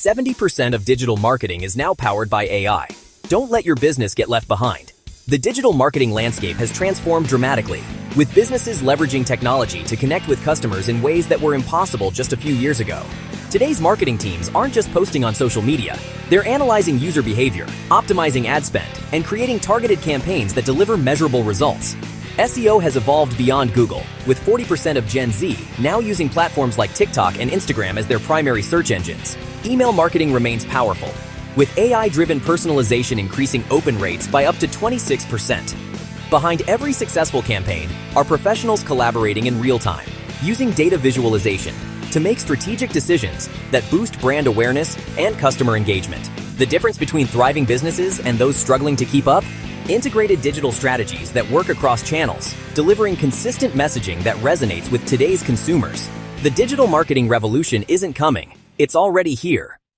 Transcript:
70% of digital marketing is now powered by AI. Don't let your business get left behind. The digital marketing landscape has transformed dramatically, with businesses leveraging technology to connect with customers in ways that were impossible just a few years ago. Today's marketing teams aren't just posting on social media, they're analyzing user behavior, optimizing ad spend, and creating targeted campaigns that deliver measurable results. SEO has evolved beyond Google, with 40% of Gen Z now using platforms like TikTok and Instagram as their primary search engines. Email marketing remains powerful, with AI-driven personalization increasing open rates by up to 26%. Behind every successful campaign are professionals collaborating in real time, using data visualization to make strategic decisions that boost brand awareness and customer engagement. The difference between thriving businesses and those struggling to keep up? Integrated digital strategies that work across channels, delivering consistent messaging that resonates with today's consumers. The digital marketing revolution isn't coming, it's already here.